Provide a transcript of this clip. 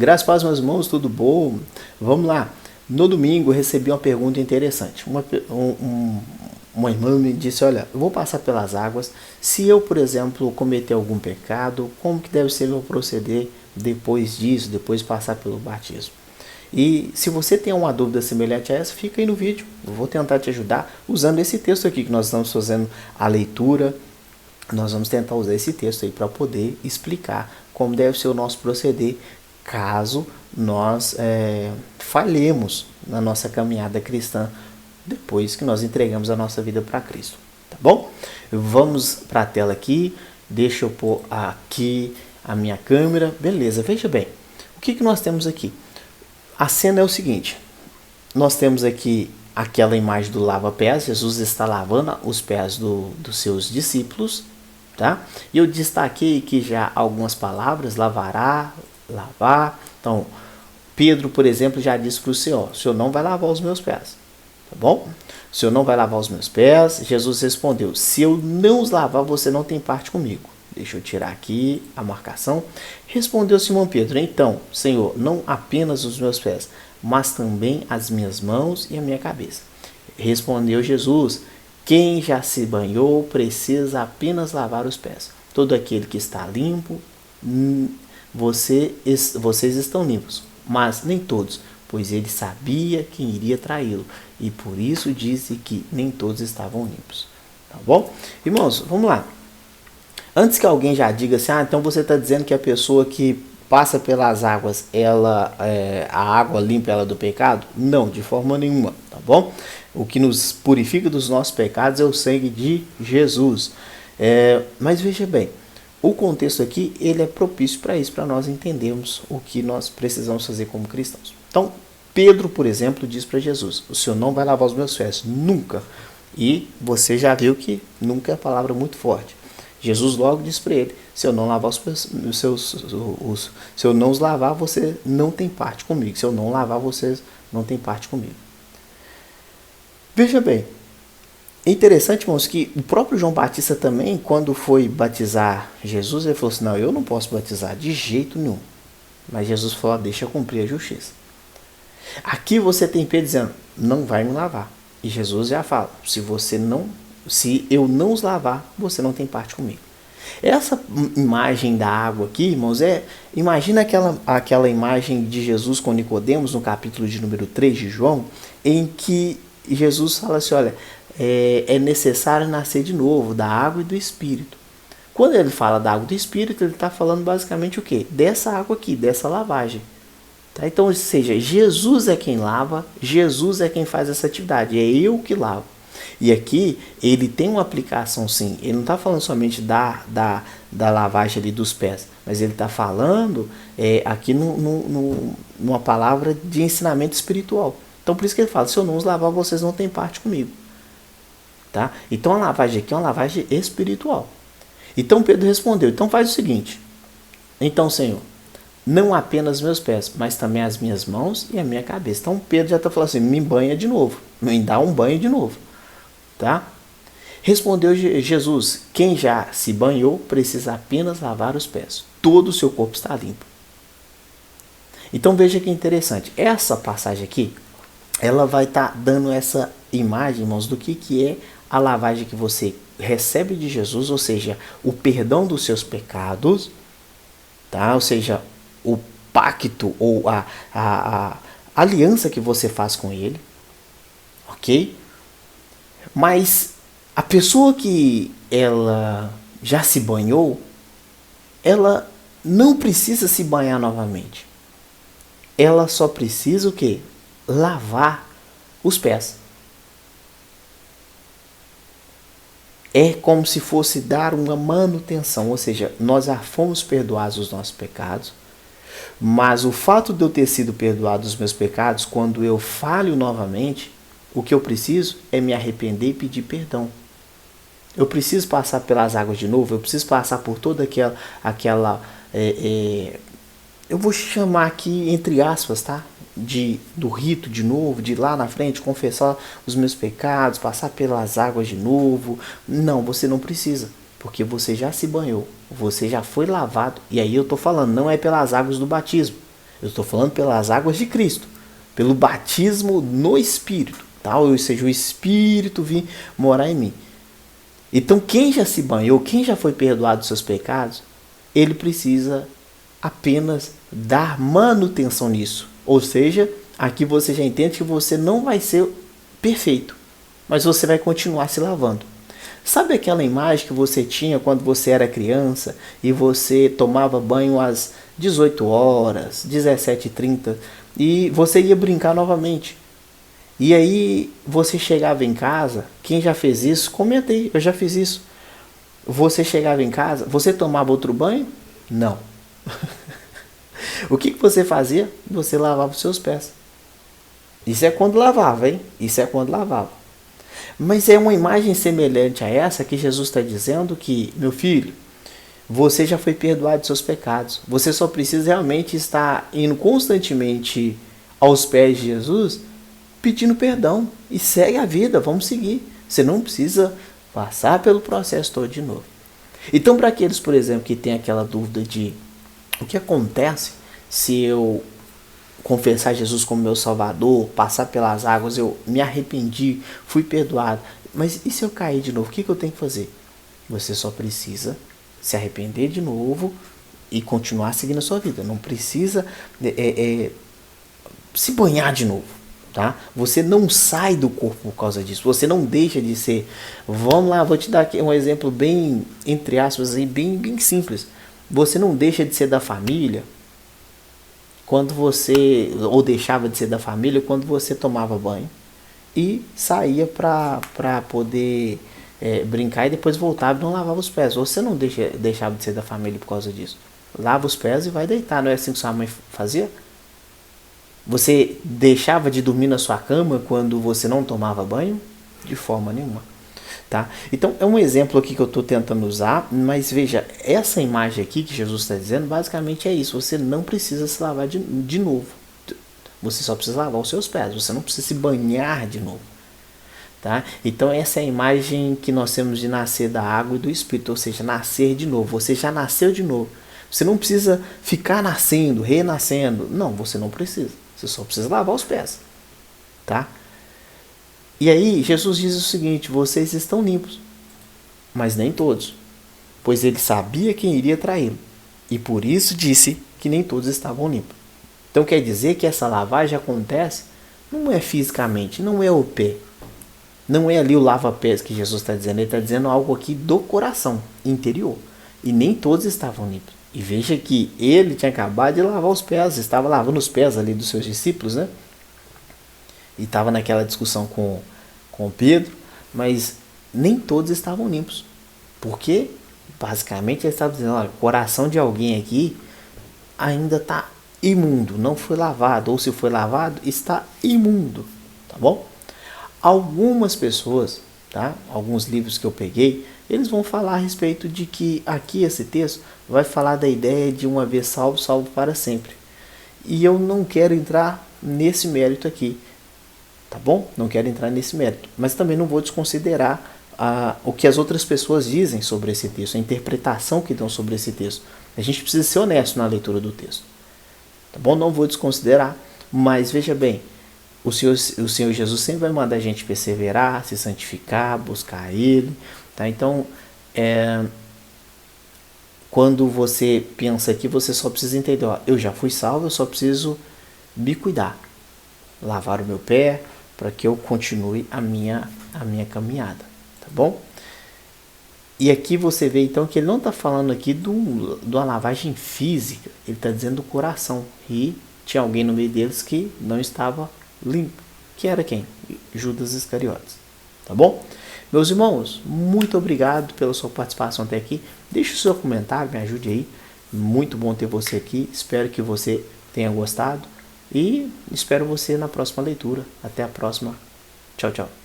Graças a Deus, meus irmãos, tudo bom? Vamos lá. No domingo eu recebi uma pergunta interessante. Uma irmã me disse, olha, eu vou passar pelas águas. Se eu, por exemplo, cometer algum pecado, como que deve ser meu proceder depois disso, depois de passar pelo batismo? E se você tem uma dúvida semelhante a essa, fica aí no vídeo. Eu vou tentar te ajudar usando esse texto aqui que nós estamos fazendo a leitura. Nós vamos tentar usar esse texto aí para poder explicar como deve ser o nosso proceder caso nós falhemos na nossa caminhada cristã depois que nós entregamos a nossa vida para Cristo, tá bom? Vamos para a tela aqui, deixa eu pôr aqui a minha câmera, beleza, veja bem, o que nós temos aqui? A cena é o seguinte, nós temos aqui aquela imagem do lava-pés, Jesus está lavando os pés dos seus discípulos, tá? E eu destaquei aqui já algumas palavras, lavará, lavar. Então, Pedro, por exemplo, já disse para o Senhor não vai lavar os meus pés, tá bom? O Senhor não vai lavar os meus pés. Jesus respondeu, se eu não os lavar, você não tem parte comigo. Deixa eu tirar aqui a marcação. Respondeu Simão Pedro, então, Senhor, não apenas os meus pés, mas também as minhas mãos e a minha cabeça. Respondeu Jesus, quem já se banhou precisa apenas lavar os pés. Todo aquele que está limpo, vocês estão limpos, mas nem todos, pois ele sabia quem iria traí-lo, e por isso disse que nem todos estavam limpos. Tá bom? Irmãos, vamos lá. Antes que alguém já diga assim, então você está dizendo que a pessoa que passa pelas águas, a água limpa ela do pecado? Não, de forma nenhuma, tá bom? O que nos purifica dos nossos pecados é o sangue de Jesus. Mas veja bem, o contexto aqui ele é propício para isso, para nós entendermos o que nós precisamos fazer como cristãos. Então, Pedro, por exemplo, diz para Jesus, o Senhor não vai lavar os meus pés, nunca. E você já viu que nunca é palavra muito forte. Jesus logo diz para ele, se eu não lavar se eu não os lavar, você não tem parte comigo. Se eu não lavar, vocês não tem parte comigo. Veja bem, é interessante, irmãos, que o próprio João Batista também, quando foi batizar Jesus, ele falou assim, não, eu não posso batizar de jeito nenhum. Mas Jesus falou, deixa eu cumprir a justiça. Aqui você tem Pedro dizendo, não vai me lavar. E Jesus já fala, se eu não os lavar, você não tem parte comigo. Essa imagem da água aqui, irmãos, imagina aquela imagem de Jesus com Nicodemos, no capítulo de número 3 de João, em que Jesus fala assim, olha, é necessário nascer de novo, da água e do Espírito. Quando ele fala da água e do Espírito, ele está falando basicamente o quê? Dessa água aqui, dessa lavagem. Tá? Então, ou seja, Jesus é quem lava, Jesus é quem faz essa atividade, é eu que lavo. E aqui ele tem uma aplicação sim, ele não está falando somente da lavagem ali dos pés, mas ele está falando aqui numa palavra de ensinamento espiritual. Então por isso que ele fala, se eu não os lavar, vocês não têm parte comigo. Tá? Então a lavagem aqui é uma lavagem espiritual. Então Pedro respondeu, então faz o seguinte, então Senhor, não apenas meus pés, mas também as minhas mãos e a minha cabeça. Então Pedro já está falando assim, me banha de novo, me dá um banho de novo. Tá? Respondeu Jesus, quem já se banhou precisa apenas lavar os pés. Todo o seu corpo está limpo. Então veja que interessante. Essa passagem aqui, ela vai estar dando essa imagem, irmãos, do que é a lavagem que você recebe de Jesus, ou seja, o perdão dos seus pecados, tá? Ou seja, o pacto ou a aliança que você faz com ele, ok? Mas a pessoa que ela já se banhou, ela não precisa se banhar novamente. Ela só precisa o quê? Lavar os pés. É como se fosse dar uma manutenção, ou seja, nós já fomos perdoados os nossos pecados, mas o fato de eu ter sido perdoado dos meus pecados, quando eu falho novamente, o que eu preciso é me arrepender e pedir perdão. Eu preciso passar pelas águas de novo, eu preciso passar por toda aquela eu vou chamar aqui entre aspas, tá? Do rito de novo, de ir lá na frente, confessar os meus pecados, passar pelas águas de novo. Não, você não precisa, porque você já se banhou, você já foi lavado. E aí eu estou falando, não é pelas águas do batismo, Eu estou falando pelas águas de Cristo, pelo batismo no Espírito, tá? Ou seja, o Espírito vir morar em mim. Então, quem já se banhou, quem já foi perdoado dos seus pecados, ele precisa apenas dar manutenção nisso. Ou seja, aqui você já entende que você não vai ser perfeito, mas você vai continuar se lavando. Sabe aquela imagem que você tinha quando você era criança e você tomava banho às 18 horas, 17h30 e você ia brincar novamente? E aí você chegava em casa, quem já fez isso, comenta aí, eu já fiz isso. Você chegava em casa, você tomava outro banho? Não. O que você fazia? Você lavava os seus pés. Isso é quando lavava, hein? Isso é quando lavava. Mas é uma imagem semelhante a essa que Jesus está dizendo que, meu filho, você já foi perdoado de seus pecados. Você só precisa realmente estar indo constantemente aos pés de Jesus, pedindo perdão. E segue a vida, vamos seguir. Você não precisa passar pelo processo todo de novo. Então, para aqueles, por exemplo, que tem aquela dúvida de o que acontece se eu confessar Jesus como meu Salvador, passar pelas águas, eu me arrependi, fui perdoado, mas e se eu cair de novo, o que eu tenho que fazer? Você só precisa se arrepender de novo e continuar seguindo a sua vida. Não precisa se banhar de novo, tá? Você não sai do corpo por causa disso. Você não deixa de ser. Vamos lá, vou te dar aqui um exemplo bem, entre aspas, bem simples. Você não deixa de ser da família quando você, ou deixava de ser da família quando você tomava banho e saía para poder brincar e depois voltava e não lavava os pés. Você não deixava de ser da família por causa disso. Lava os pés e vai deitar. Não é assim que sua mãe fazia? Você deixava de dormir na sua cama quando você não tomava banho? De forma nenhuma. Tá? Então é um exemplo aqui que eu estou tentando usar, mas veja, essa imagem aqui que Jesus está dizendo, basicamente é isso. Você não precisa se lavar de novo. Você só precisa lavar os seus pés, você não precisa se banhar de novo. Tá? Então essa é a imagem que nós temos de nascer da água e do Espírito, ou seja, nascer de novo. Você já nasceu de novo. Você não precisa ficar nascendo, renascendo. Não, você não precisa. Você só precisa lavar os pés. Tá? E aí Jesus diz o seguinte: vocês estão limpos, mas nem todos, pois ele sabia quem iria traí-lo, e por isso disse que nem todos estavam limpos. Então quer dizer que essa lavagem acontece, não é fisicamente, não é o pé, não é ali o lava-pés que Jesus está dizendo, ele está dizendo algo aqui do coração, interior, e nem todos estavam limpos. E veja que ele tinha acabado de lavar os pés, estava lavando os pés ali dos seus discípulos, né? E estava naquela discussão com Pedro, mas nem todos estavam limpos. Porque, basicamente, ele estava dizendo: olha, o coração de alguém aqui ainda está imundo, não foi lavado, ou se foi lavado, está imundo, tá bom? Algumas pessoas, tá? Alguns livros que eu peguei, eles vão falar a respeito de que aqui esse texto vai falar da ideia de uma vez salvo, salvo para sempre. E eu não quero entrar nesse mérito aqui. Tá bom? Não quero entrar nesse mérito. Mas também não vou desconsiderar o que as outras pessoas dizem sobre esse texto, a interpretação que dão sobre esse texto. A gente precisa ser honesto na leitura do texto. Tá bom? Não vou desconsiderar, mas veja bem, o Senhor Jesus sempre vai mandar a gente perseverar, se santificar, buscar Ele. Tá? Então, quando você pensa que você só precisa entender, ó, eu já fui salvo, eu só preciso me cuidar. Lavar o meu pé, para que eu continue a minha caminhada, tá bom? E aqui você vê então que ele não está falando aqui de uma lavagem física, ele está dizendo do coração. E tinha alguém no meio deles que não estava limpo, que era quem? Judas Iscariotes, tá bom? Meus irmãos, muito obrigado pela sua participação até aqui. Deixe o seu comentário, me ajude aí. Muito bom ter você aqui, espero que você tenha gostado. E espero você na próxima leitura. Até a próxima. Tchau, tchau.